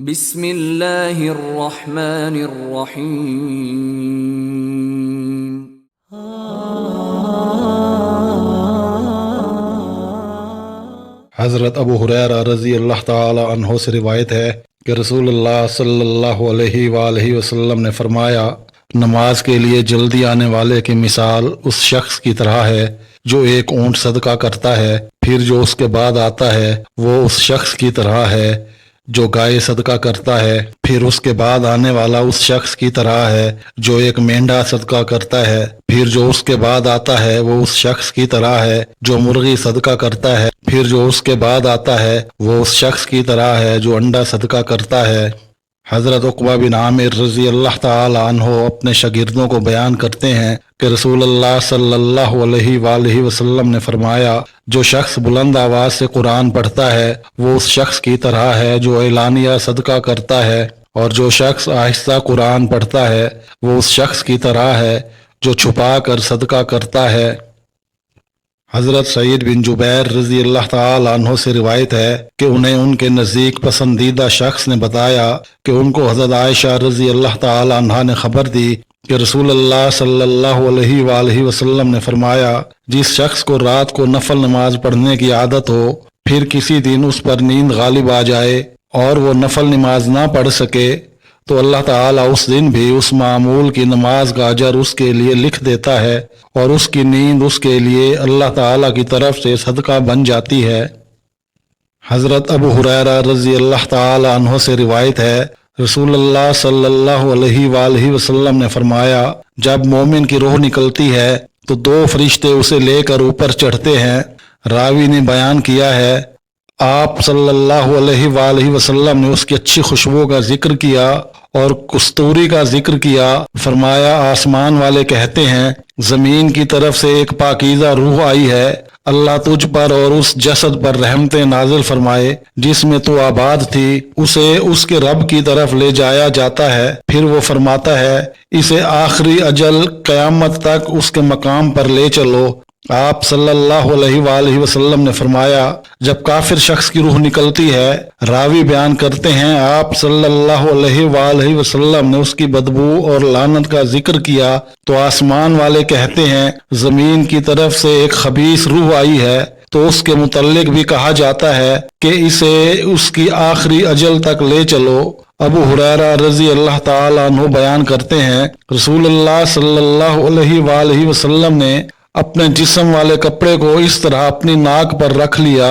بسم اللہ الرحمن الرحیم۔ حضرت ابو ہریرہ رضی اللہ تعالی عنہ سے روایت ہے کہ رسول اللہ صلی اللہ علیہ وآلہ وسلم نے فرمایا، نماز کے لیے جلدی آنے والے کی مثال اس شخص کی طرح ہے جو ایک اونٹ صدقہ کرتا ہے، پھر جو اس کے بعد آتا ہے وہ اس شخص کی طرح ہے جو گائے صدقہ کرتا ہے، پھر اس کے بعد آنے والا اس شخص کی طرح ہے جو ایک مینڈھا صدقہ کرتا ہے، پھر جو اس کے بعد آتا ہے وہ اس شخص کی طرح ہے جو مرغی صدقہ کرتا ہے، پھر جو اس کے بعد آتا ہے وہ اس شخص کی طرح ہے جو انڈا صدقہ کرتا ہے۔ حضرت عقبہ بن عامر رضی اللہ تعالی عنہ اپنے شاگردوں کو بیان کرتے ہیں کہ رسول اللہ صلی اللہ علیہ وآلہ وسلم نے فرمایا، جو شخص بلند آواز سے قرآن پڑھتا ہے وہ اس شخص کی طرح ہے جو اعلانیہ صدقہ کرتا ہے، اور جو شخص آہستہ قرآن پڑھتا ہے وہ اس شخص کی طرح ہے جو چھپا کر صدقہ کرتا ہے۔ حضرت سعید بن جبیر رضی اللہ تعالی عنہ سے روایت ہے کہ انہیں ان کے نزدیک پسندیدہ شخص نے بتایا کہ ان کو حضرت عائشہ رضی اللہ تعالی عنہ نے خبر دی کہ رسول اللہ صلی اللہ علیہ وآلہ وسلم نے فرمایا، جس شخص کو رات کو نفل نماز پڑھنے کی عادت ہو، پھر کسی دن اس پر نیند غالب آ جائے اور وہ نفل نماز نہ پڑھ سکے تو اللہ تعالیٰ اس دن بھی اس معمول کی نماز کا اجر اس کے لیے لکھ دیتا ہے اور اس کی نیند اس کے لیے اللہ تعالیٰ کی طرف سے صدقہ بن جاتی ہے۔ حضرت ابو ہریرہ رضی اللہ تعالی عنہ سے روایت ہے، رسول اللہ صلی اللہ علیہ وآلہ وسلم نے فرمایا، جب مومن کی روح نکلتی ہے تو دو فرشتے اسے لے کر اوپر چڑھتے ہیں۔ راوی نے بیان کیا ہے، آپ صلی اللہ علیہ وآلہ وسلم نے اس کی اچھی خوشبو کا ذکر کیا اور کستوری کا ذکر کیا، فرمایا آسمان والے کہتے ہیں، زمین کی طرف سے ایک پاکیزہ روح آئی ہے، اللہ تجھ پر اور اس جسد پر رحمتیں نازل فرمائے جس میں تو آباد تھی، اسے اس کے رب کی طرف لے جایا جاتا ہے، پھر وہ فرماتا ہے اسے آخری اجل قیامت تک اس کے مقام پر لے چلو۔ آپ صلی اللہ علیہ وآلہ وسلم نے فرمایا، جب کافر شخص کی روح نکلتی ہے، راوی بیان کرتے ہیں آپ صلی اللہ علیہ وآلہ وسلم نے اس کی بدبو اور لعنت کا ذکر کیا تو آسمان والے کہتے ہیں زمین کی طرف سے ایک خبیث روح آئی ہے، تو اس کے متعلق بھی کہا جاتا ہے کہ اسے اس کی آخری اجل تک لے چلو۔ ابو ہریرہ رضی اللہ تعالی عنہ بیان کرتے ہیں، رسول اللہ صلی اللہ علیہ وآلہ وسلم نے اپنے جسم والے کپڑے کو اس طرح اپنی ناک پر رکھ لیا